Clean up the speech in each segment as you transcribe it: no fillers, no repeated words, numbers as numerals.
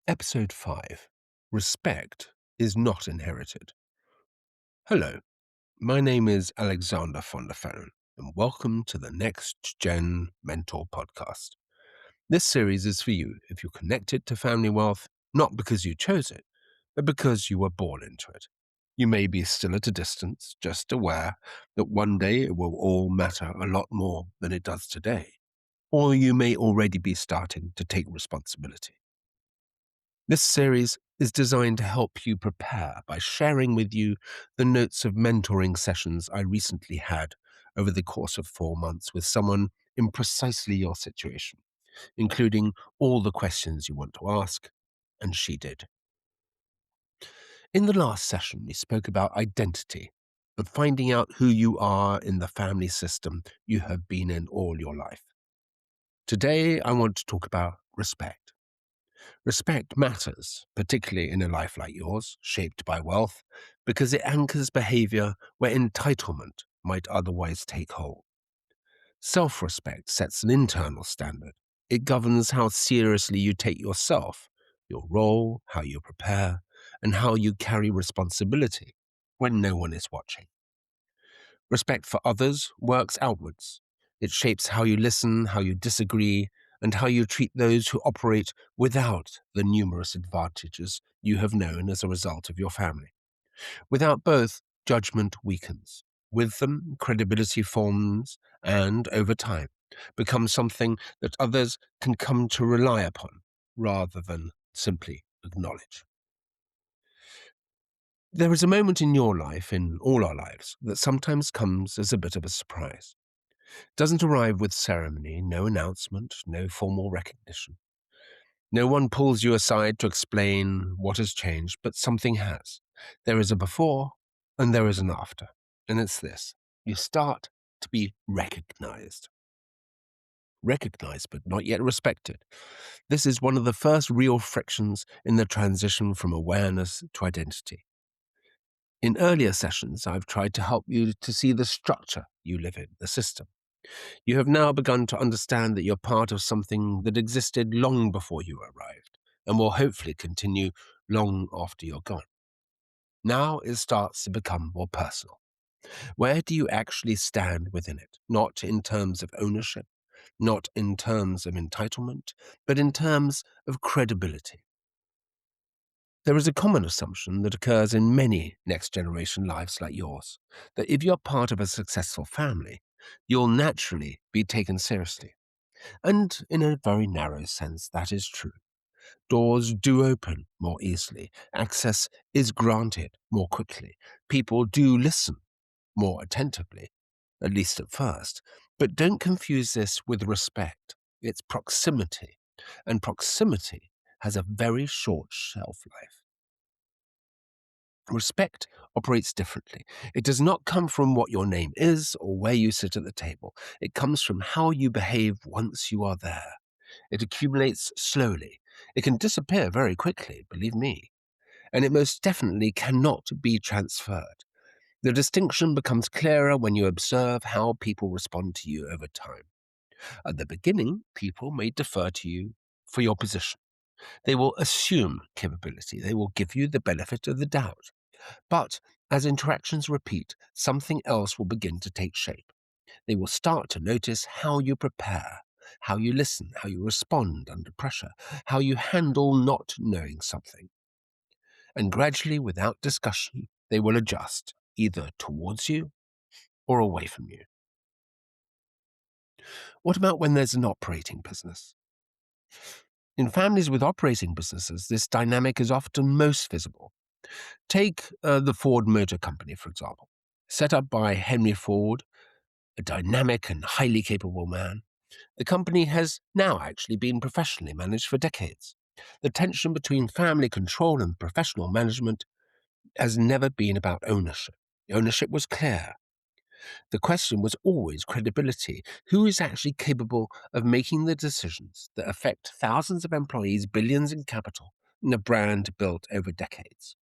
Episode 5 Respect is Not Inherited. Hello, my name is Alexander von der Phone, and welcome to the NextGen Mentor podcast. This series is for you if you're connected to family wealth, not because you chose it, but because you were born into it. You may be still at a distance, just aware that one day it will all matter a lot more than it does today, or you may already be starting to take responsibility. This series is designed to help you prepare by sharing with you the notes of mentoring sessions I recently had over the course of 4 months with someone in precisely your situation, including all the questions you want to ask, and she did. In the last session, we spoke about identity and finding out who you are in the family system you have been in all your life. Today, I want to talk about respect. Respect matters, particularly in a life like yours, shaped by wealth, because it anchors behavior where entitlement might otherwise take hold. Self-respect sets an internal standard. It governs how seriously you take yourself, your role, how you prepare, and how you carry responsibility when no one is watching. Respect for others works outwards. It shapes how you listen, how you disagree, and how you treat those who operate without the numerous advantages you have known as a result of your family. Without both, judgment weakens. With them, credibility forms and, over time, becomes something that others can come to rely upon rather than simply acknowledge. There is a moment in your life, in all our lives, that sometimes comes as a bit of a surprise. Doesn't arrive with ceremony, no announcement, no formal recognition. No one pulls you aside to explain what has changed, but something has. There is a before and there is an after. And it's this. You start to be recognized. Recognized, but not yet respected. This is one of the first real frictions in the transition from awareness to identity. In earlier sessions, I've tried to help you to see the structure you live in, the system. You have now begun to understand that you're part of something that existed long before you arrived and will hopefully continue long after you're gone. Now it starts to become more personal. Where do you actually stand within it? Not in terms of ownership, not in terms of entitlement, but in terms of credibility. There is a common assumption that occurs in many next-generation lives like yours, that if you're part of a successful family, you'll naturally be taken seriously. And in a very narrow sense, that is true. Doors do open more easily. Access is granted more quickly. People do listen more attentively, at least at first. But don't confuse this with respect. It's proximity. And proximity has a very short shelf life. Respect operates differently. It does not come from what your name is or where you sit at the table. It comes from how you behave once you are there. It accumulates slowly. It can disappear very quickly, believe me. And it most definitely cannot be transferred. The distinction becomes clearer when you observe how people respond to you over time. At the beginning, people may defer to you for your position. They will assume capability. They will give you the benefit of the doubt. But as interactions repeat, something else will begin to take shape. They will start to notice how you prepare, how you listen, how you respond under pressure, how you handle not knowing something. And gradually, without discussion, they will adjust, either towards you or away from you. What about when there's an operating business? In families with operating businesses, this dynamic is often most visible. Take the Ford Motor Company, for example. Set up by Henry Ford, a dynamic and highly capable man, the company has now actually been professionally managed for decades. The tension between family control and professional management has never been about ownership. Ownership was clear. The question was always credibility. Who is actually capable of making the decisions that affect thousands of employees, billions in capital, and a brand built over decades?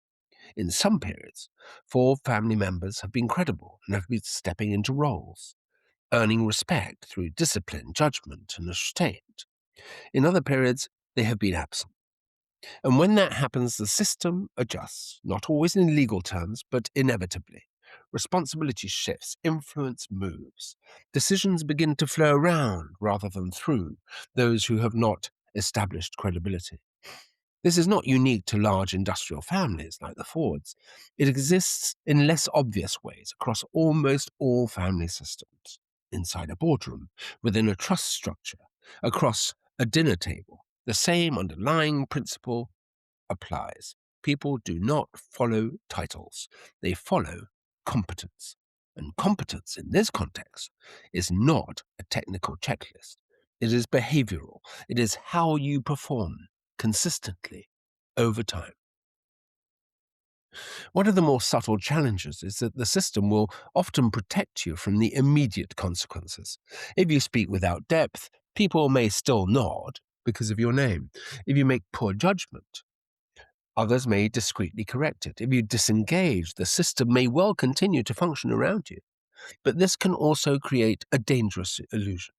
In some periods, 4 family members have been credible and have been stepping into roles, earning respect through discipline, judgment, and restraint. In other periods, they have been absent. And when that happens, the system adjusts, not always in legal terms, but inevitably. Responsibility shifts, influence moves. Decisions begin to flow around rather than through those who have not established credibility. This is not unique to large industrial families like the Fords. It exists in less obvious ways across almost all family systems, inside a boardroom, within a trust structure, across a dinner table. The same underlying principle applies. People do not follow titles, they follow competence. And competence in this context is not a technical checklist. It is behavioral. It is how you perform consistently over time. One of the more subtle challenges is that the system will often protect you from the immediate consequences. If you speak without depth, people may still nod because of your name. If you make poor judgment, others may discreetly correct it. If you disengage, the system may well continue to function around you. But this can also create a dangerous illusion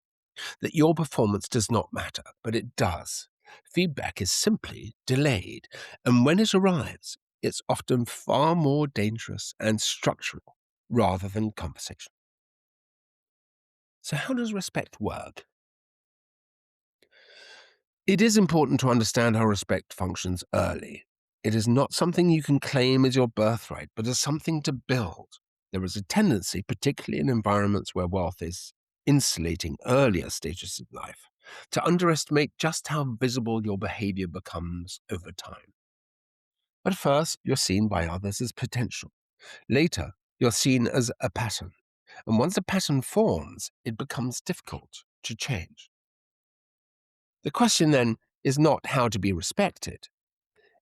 that your performance does not matter, but it does. Feedback is simply delayed, and when it arrives, it's often far more dangerous and structural rather than conversation. So, how does respect work? It is important to understand how respect functions early. It is not something you can claim as your birthright, but as something to build. There is a tendency, particularly in environments where wealth is insulating earlier stages of life, to underestimate just how visible your behavior becomes over time. At first, you're seen by others as potential. Later, you're seen as a pattern. And once a pattern forms, it becomes difficult to change. The question then is not how to be respected,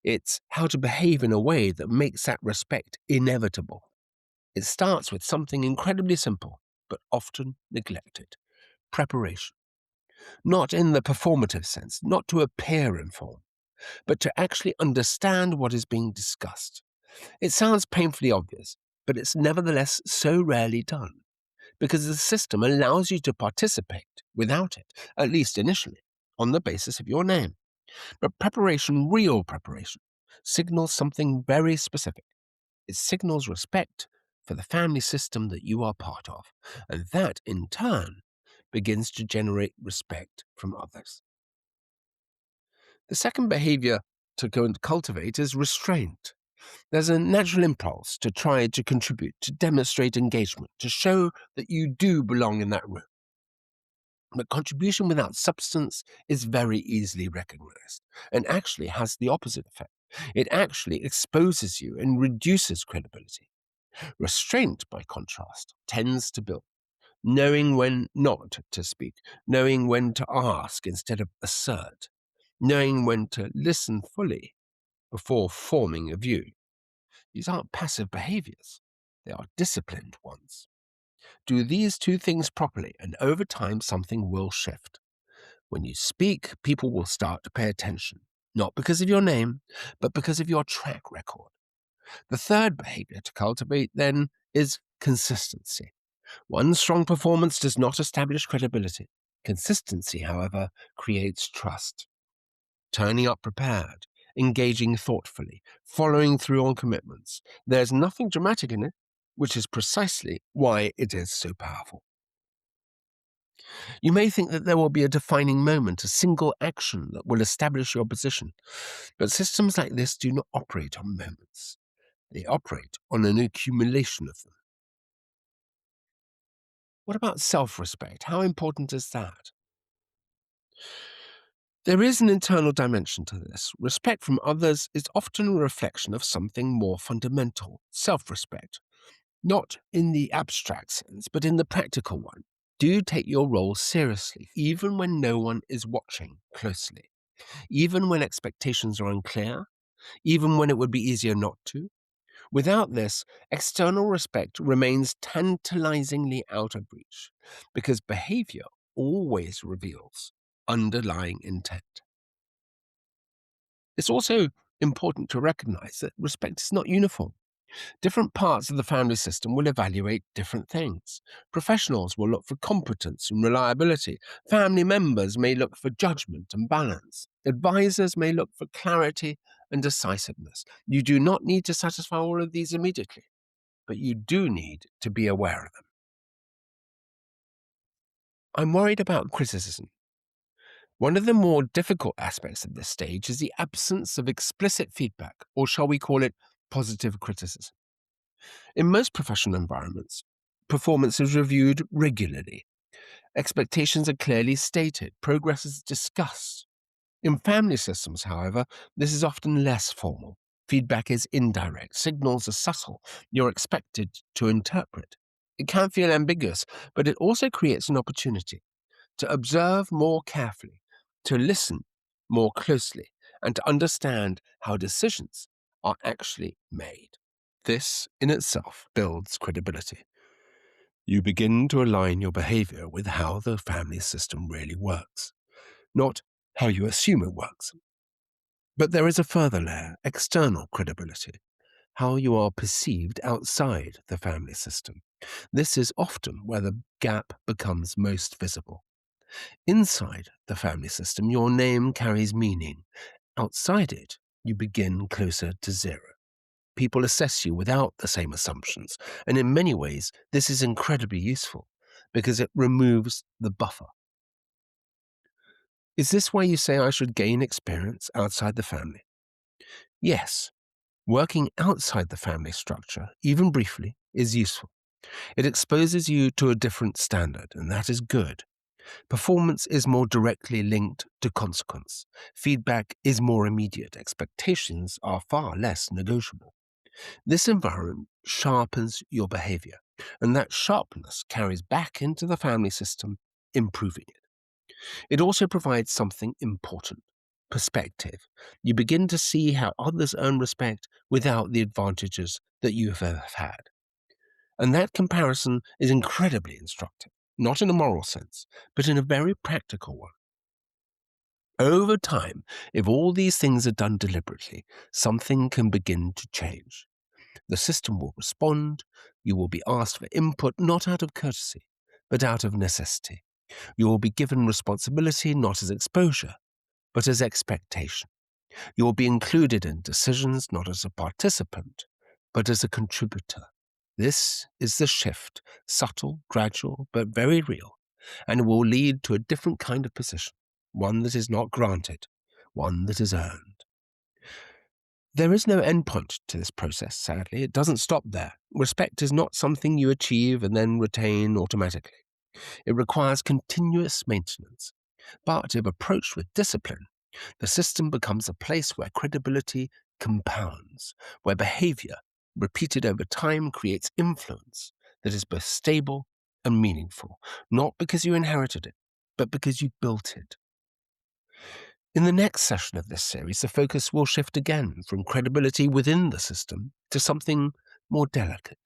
it's how to behave in a way that makes that respect inevitable. It starts with something incredibly simple, but often neglected: preparation. Not in the performative sense, not to appear informed, but to actually understand what is being discussed. It sounds painfully obvious, but it's nevertheless so rarely done, because the system allows you to participate without it, at least initially, on the basis of your name. But preparation, real preparation, signals something very specific. It signals respect for the family system that you are part of, and that, in turn, begins to generate respect from others. The second behavior to go and cultivate is restraint. There's a natural impulse to try to contribute, to demonstrate engagement, to show that you do belong in that room. But contribution without substance is very easily recognized and actually has the opposite effect. It actually exposes you and reduces credibility. Restraint, by contrast, tends to build, knowing when not to speak, knowing when to ask instead of assert, knowing when to listen fully before forming a view. These aren't passive behaviors, they are disciplined ones. Do these two things properly, and over time something will shift. When you speak, people will start to pay attention, not because of your name, but because of your track record. The third behavior to cultivate, then, is consistency. One strong performance does not establish credibility. Consistency, however, creates trust. Turning up prepared, engaging thoughtfully, following through on commitments. There's nothing dramatic in it, which is precisely why it is so powerful. You may think that there will be a defining moment, a single action that will establish your position, but systems like this do not operate on moments. They operate on an accumulation of them. What about self-respect? How important is that? There is an internal dimension to this. Respect from others is often a reflection of something more fundamental: self-respect. Not in the abstract sense, but in the practical one. Do you take your role seriously, even when no one is watching closely? Even when expectations are unclear? Even when it would be easier not to? Without this, external respect remains tantalizingly out of reach, because behavior always reveals underlying intent. It's also important to recognize that respect is not uniform. Different parts of the family system will evaluate different things. Professionals will look for competence and reliability. Family members may look for judgment and balance. Advisors may look for clarity and decisiveness. You do not need to satisfy all of these immediately, but you do need to be aware of them. I'm worried about criticism. One of the more difficult aspects of this stage is the absence of explicit feedback, or shall we call it positive criticism. In most professional environments, performance is reviewed regularly. Expectations are clearly stated. Progress is discussed. In family systems, however, this is often less formal. Feedback is indirect. Signals are subtle. You're expected to interpret. It can feel ambiguous, but it also creates an opportunity to observe more carefully, to listen more closely, and to understand how decisions are actually made. This in itself builds credibility. You begin to align your behavior with how the family system really works, not how you assume it works. But there is a further layer, external credibility, how you are perceived outside the family system. This is often where the gap becomes most visible. Inside the family system, your name carries meaning. Outside it, you begin closer to zero. People assess you without the same assumptions, and in many ways, this is incredibly useful because it removes the buffer. Is this why you say I should gain experience outside the family? Yes, working outside the family structure, even briefly, is useful. It exposes you to a different standard, and that is good. Performance is more directly linked to consequence. Feedback is more immediate. Expectations are far less negotiable. This environment sharpens your behavior, and that sharpness carries back into the family system, improving it. It also provides something important: perspective. You begin to see how others earn respect without the advantages that you have ever had. And that comparison is incredibly instructive, not in a moral sense, but in a very practical one. Over time, if all these things are done deliberately, something can begin to change. The system will respond. You will be asked for input not out of courtesy, but out of necessity. You will be given responsibility not as exposure, but as expectation. You will be included in decisions not as a participant, but as a contributor. This is the shift, subtle, gradual, but very real, and it will lead to a different kind of position, one that is not granted, one that is earned. There is no endpoint to this process, sadly. It doesn't stop there. Respect is not something you achieve and then retain automatically. It requires continuous maintenance. But if approached with discipline, the system becomes a place where credibility compounds, where behavior, repeated over time, creates influence that is both stable and meaningful, not because you inherited it, but because you built it. In the next session of this series, the focus will shift again from credibility within the system to something more delicate: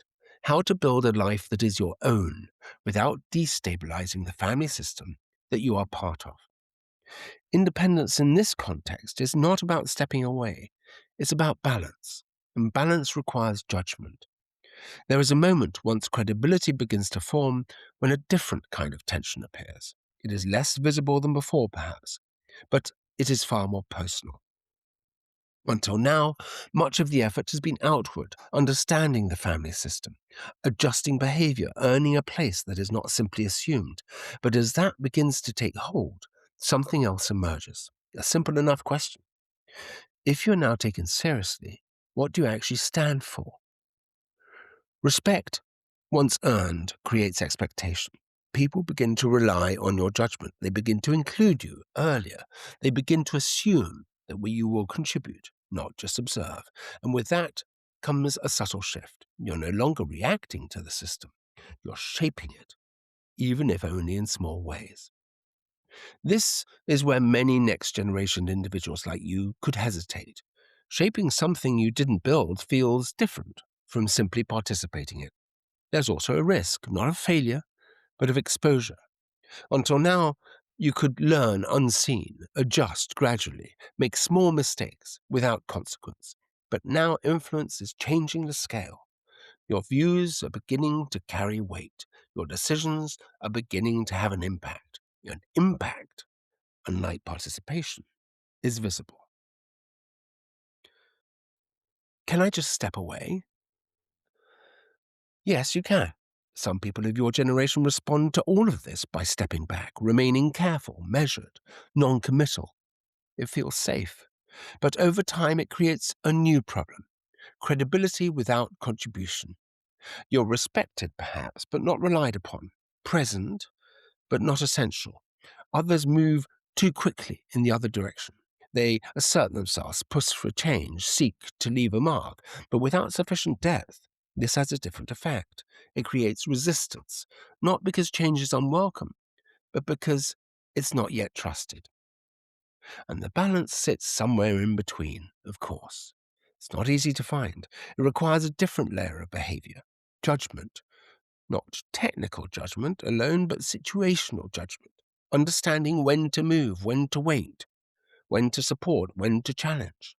how to build a life that is your own without destabilizing the family system that you are part of. Independence in this context is not about stepping away. It's about balance, and balance requires judgment. There is a moment once credibility begins to form when a different kind of tension appears. It is less visible than before, perhaps, but it is far more personal. Until now, much of the effort has been outward, understanding the family system, adjusting behavior, earning a place that is not simply assumed. But as that begins to take hold, something else emerges. A simple enough question: if you're now taken seriously, what do you actually stand for? Respect, once earned, creates expectation. People begin to rely on your judgment. They begin to include you earlier. They begin to assume that you will contribute, not just observe. And with that comes a subtle shift. You're no longer reacting to the system. You're shaping it, even if only in small ways. This is where many next-generation individuals like you could hesitate. Shaping something you didn't build feels different from simply participating in it. There's also a risk, not of failure, but of exposure. Until now, you could learn unseen, adjust gradually, make small mistakes without consequence. But now influence is changing the scale. Your views are beginning to carry weight. Your decisions are beginning to have an impact. An impact, unlike participation, is visible. Can I just step away? Yes, you can. Some people of your generation respond to all of this by stepping back, remaining careful, measured, non-committal. It feels safe. But over time, it creates a new problem: credibility without contribution. You're respected, perhaps, but not relied upon, present, but not essential. Others move too quickly in the other direction. They assert themselves, push for change, seek to leave a mark, but without sufficient depth. This has a different effect. It creates resistance, not because change is unwelcome, but because it's not yet trusted. And the balance sits somewhere in between, of course. It's not easy to find. It requires a different layer of behavior, judgment, not technical judgment alone, but situational judgment, understanding when to move, when to wait, when to support, when to challenge.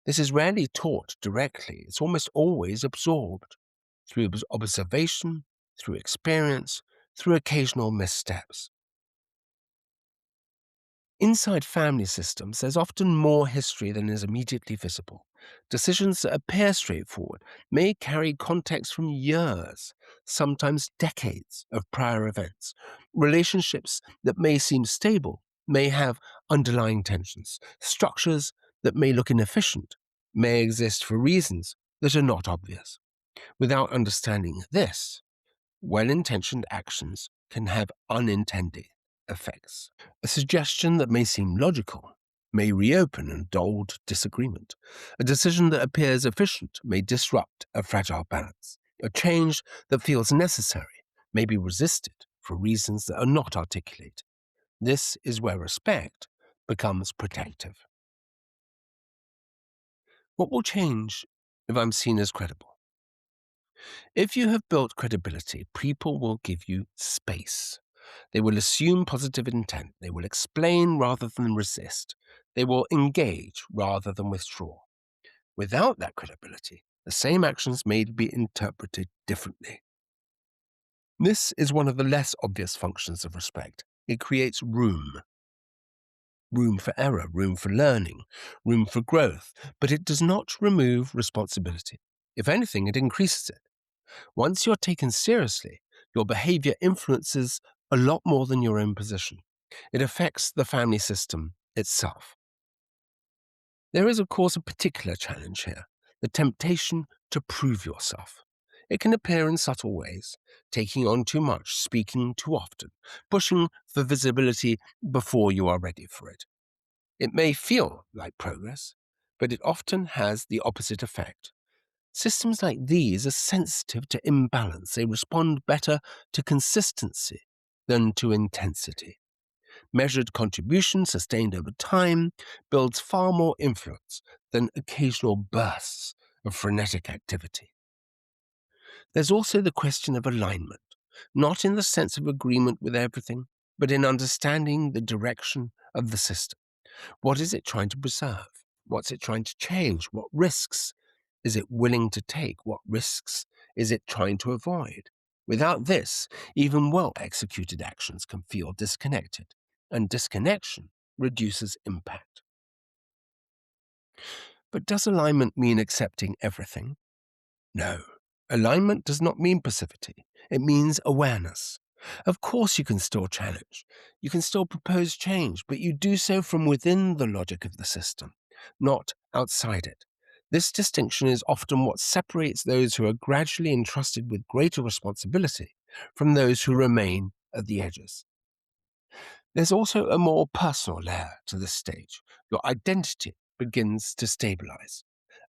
This is rarely taught directly. It's almost always absorbed through observation, through experience, through occasional missteps. Inside family systems, there's often more history than is immediately visible. Decisions that appear straightforward may carry context from years, sometimes decades of prior events. Relationships that may seem stable may have underlying tensions. Structures that may look inefficient may exist for reasons that are not obvious. Without understanding this, well-intentioned actions can have unintended effects. A suggestion that may seem logical may reopen an dulled disagreement. A decision that appears efficient may disrupt a fragile balance. A change that feels necessary may be resisted for reasons that are not articulate. This is where respect becomes protective. What will change if I'm seen as credible? If you have built credibility, people will give you space. They will assume positive intent. They will explain rather than resist. They will engage rather than withdraw. Without that credibility, the same actions may be interpreted differently. This is one of the less obvious functions of respect. It creates room for error, room for learning, room for growth, but it does not remove responsibility. If anything, it increases it. Once you're taken seriously, your behavior influences a lot more than your own position. It affects the family system itself. There is, of course, a particular challenge here: the temptation to prove yourself. It can appear in subtle ways: taking on too much, speaking too often, pushing for visibility before you are ready for it. It may feel like progress, but it often has the opposite effect. Systems like these are sensitive to imbalance. They respond better to consistency than to intensity. Measured contribution sustained over time builds far more influence than occasional bursts of frenetic activity. There's also the question of alignment, not in the sense of agreement with everything, but in understanding the direction of the system. What is it trying to preserve? What's it trying to change? What risks is it willing to take? What risks is it trying to avoid? Without this, even well-executed actions can feel disconnected, and disconnection reduces impact. But does alignment mean accepting everything? No. Alignment does not mean passivity. It means awareness. Of course you can still challenge. You can still propose change, but you do so from within the logic of the system, not outside it. This distinction is often what separates those who are gradually entrusted with greater responsibility from those who remain at the edges. There's also a more personal layer to this stage. Your identity begins to stabilize.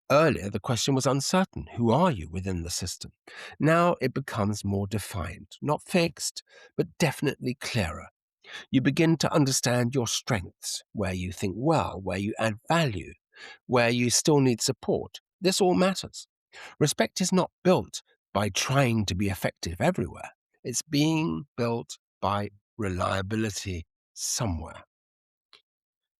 Earlier, the question was uncertain: who are you within the system? Now it becomes more defined, not fixed, but definitely clearer. You begin to understand your strengths, where you think well, where you add value, where you still need support. This all matters. Respect is not built by trying to be effective everywhere. It's being built by reliability somewhere.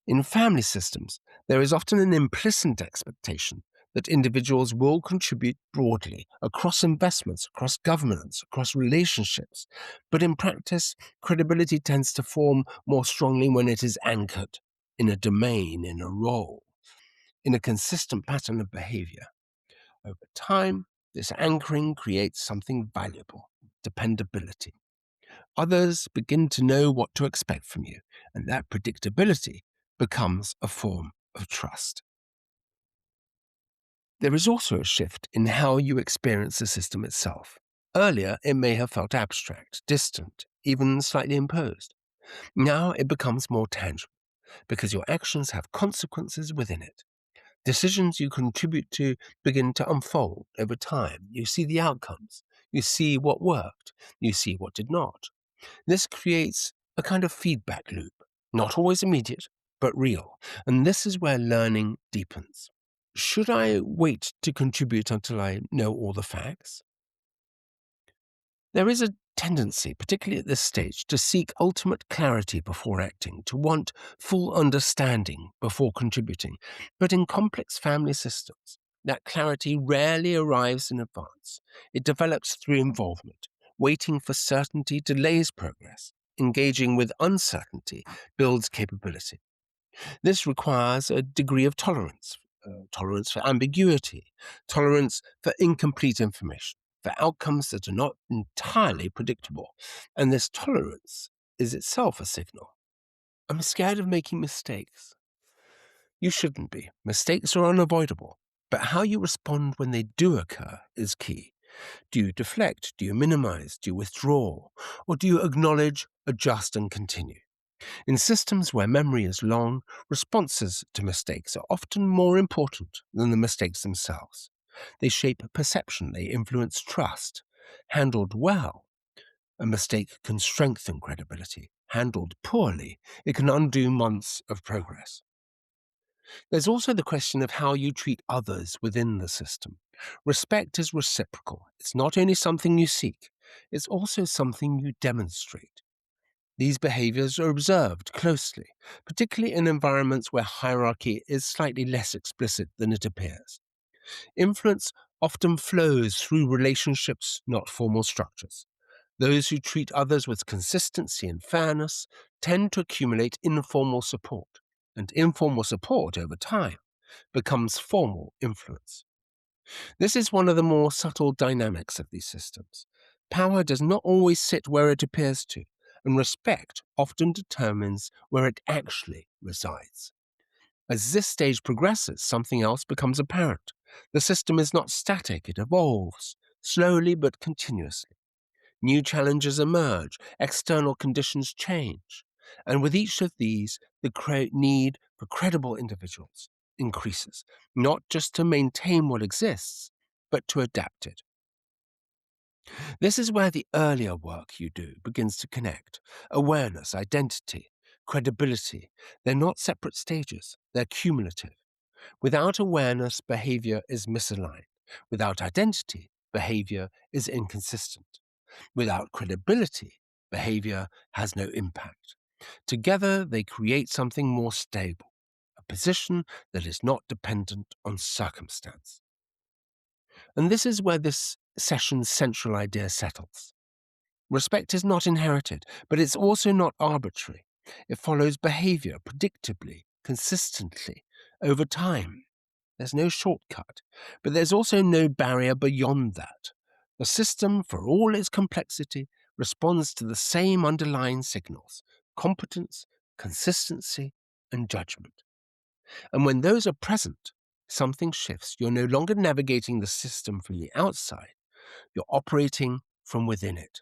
In family systems, there is often an implicit expectation that individuals will contribute broadly across investments, across governance, across relationships. But in practice, credibility tends to form more strongly when it is anchored in a domain, in a role, in a consistent pattern of behavior. Over time, this anchoring creates something valuable: dependability. Others begin to know what to expect from you, and that predictability becomes a form of trust. There is also a shift in how you experience the system itself. Earlier, it may have felt abstract, distant, even slightly imposed. Now it becomes more tangible because your actions have consequences within it. Decisions you contribute to begin to unfold over time. You see the outcomes. You see what worked. You see what did not. This creates a kind of feedback loop, not always immediate, but real. And this is where learning deepens. Should I wait to contribute until I know all the facts? There is a tendency, particularly at this stage, to seek ultimate clarity before acting, to want full understanding before contributing. But in complex family systems, that clarity rarely arrives in advance. It develops through involvement. Waiting for certainty delays progress. Engaging with uncertainty builds capability. This requires a degree of tolerance, tolerance for ambiguity, tolerance for incomplete information, for outcomes that are not entirely predictable. And this tolerance is itself a signal. I'm scared of making mistakes. You shouldn't be. Mistakes are unavoidable. But how you respond when they do occur is key. Do you deflect? Do you minimize? Do you withdraw? Or do you acknowledge, adjust, and continue? In systems where memory is long, responses to mistakes are often more important than the mistakes themselves. They shape perception, they influence trust. Handled well, a mistake can strengthen credibility. Handled poorly, it can undo months of progress. There's also the question of how you treat others within the system. Respect is reciprocal. It's not only something you seek, it's also something you demonstrate. These behaviors are observed closely, particularly in environments where hierarchy is slightly less explicit than it appears. Influence often flows through relationships, not formal structures. Those who treat others with consistency and fairness tend to accumulate informal support, and informal support over time becomes formal influence. This is one of the more subtle dynamics of these systems. Power does not always sit where it appears to, and respect often determines where it actually resides. As this stage progresses, something else becomes apparent. The system is not static, it evolves, slowly but continuously. New challenges emerge, external conditions change, and with each of these, the need for credible individuals increases, not just to maintain what exists, but to adapt it. This is where the earlier work you do begins to connect. Awareness, identity, credibility, they're not separate stages, they're cumulative. Without awareness, behavior is misaligned. Without identity, behavior is inconsistent. Without credibility, behavior has no impact. Together, they create something more stable, a position that is not dependent on circumstance. And this is where this session's central idea settles. Respect is not inherited, but it's also not arbitrary. It follows behavior predictably, consistently, over time. There's no shortcut, but there's also no barrier beyond that. The system, for all its complexity, responds to the same underlying signals: competence, consistency, and judgment. And when those are present, something shifts. You're no longer navigating the system from the outside, you're operating from within it,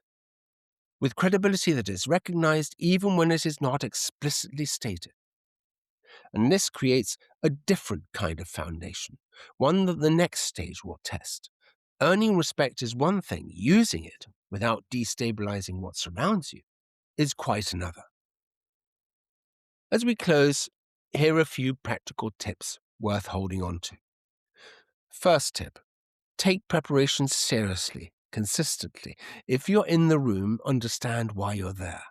with credibility that is recognized even when it is not explicitly stated. And this creates a different kind of foundation, one that the next stage will test. Earning respect is one thing, using it without destabilizing what surrounds you is quite another. As we close, here are a few practical tips worth holding on to. First tip: take preparation seriously, consistently. If you're in the room, understand why you're there.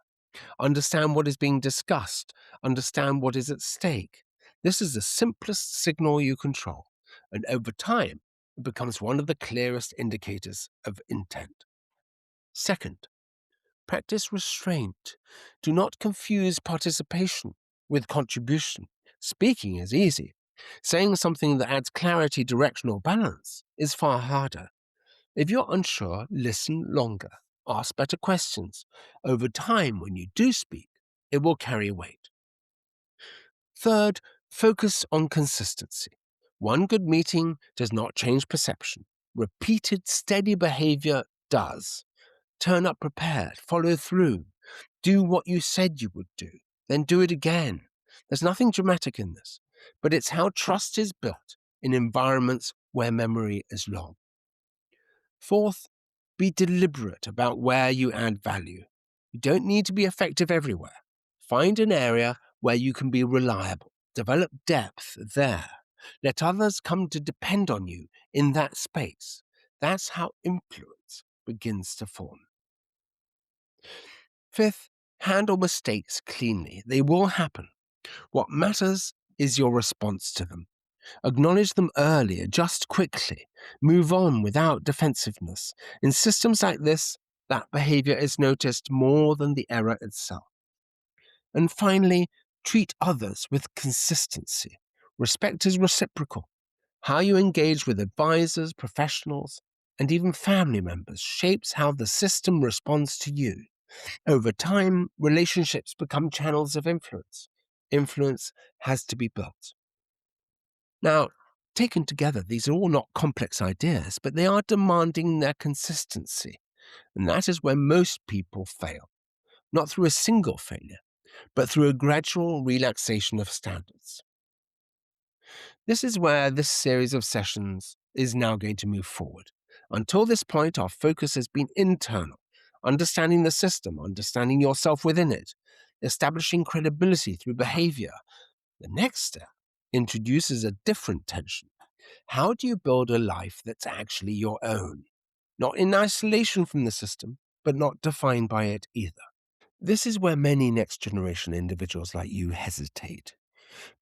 Understand what is being discussed. Understand what is at stake. This is the simplest signal you control, and over time, it becomes one of the clearest indicators of intent. Second, practice restraint. Do not confuse participation with contribution. Speaking is easy. Saying something that adds clarity, direction, or balance is far harder. If you're unsure, listen longer. Ask better questions. Over time, when you do speak, it will carry weight. Third, focus on consistency. One good meeting does not change perception. Repeated, steady behavior does. Turn up prepared, follow through, do what you said you would do, then do it again. There's nothing dramatic in this, but it's how trust is built in environments where memory is long. Fourth, be deliberate about where you add value. You don't need to be effective everywhere. Find an area where you can be reliable. Develop depth there. Let others come to depend on you in that space. That's how influence begins to form. Fifth, handle mistakes cleanly. They will happen. What matters is your response to them. Acknowledge them early, adjust quickly, move on without defensiveness. In systems like this, that behavior is noticed more than the error itself. And finally, treat others with consistency. Respect is reciprocal. How you engage with advisors, professionals, and even family members shapes how the system responds to you. Over time, relationships become channels of influence. Influence has to be built. Now, taken together, these are all not complex ideas, but they are demanding their consistency. And that is where most people fail. Not through a single failure, but through a gradual relaxation of standards. This is where this series of sessions is now going to move forward. Until this point, our focus has been internal, understanding the system, understanding yourself within it, establishing credibility through behavior. The next step introduces a different tension. How do you build a life that's actually your own? Not in isolation from the system, but not defined by it either. This is where many next generation individuals like you hesitate.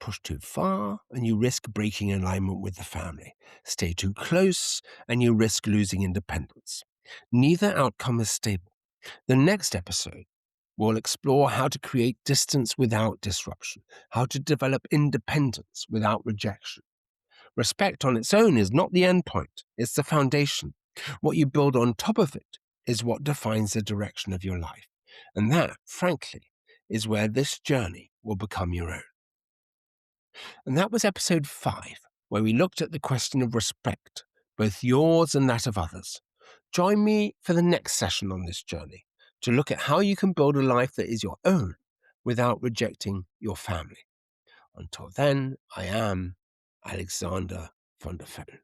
Push too far, and you risk breaking alignment with the family. Stay too close, and you risk losing independence. Neither outcome is stable. The next episode will explore how to create distance without disruption, how to develop independence without rejection. Respect on its own is not the end point, it's the foundation. What you build on top of it is what defines the direction of your life. And that, frankly, is where this journey will become your own. And that was episode 5, where we looked at the question of respect, both yours and that of others. Join me for the next session on this journey to look at how you can build a life that is your own without rejecting your family. Until then, I am Alexander von der Fellen.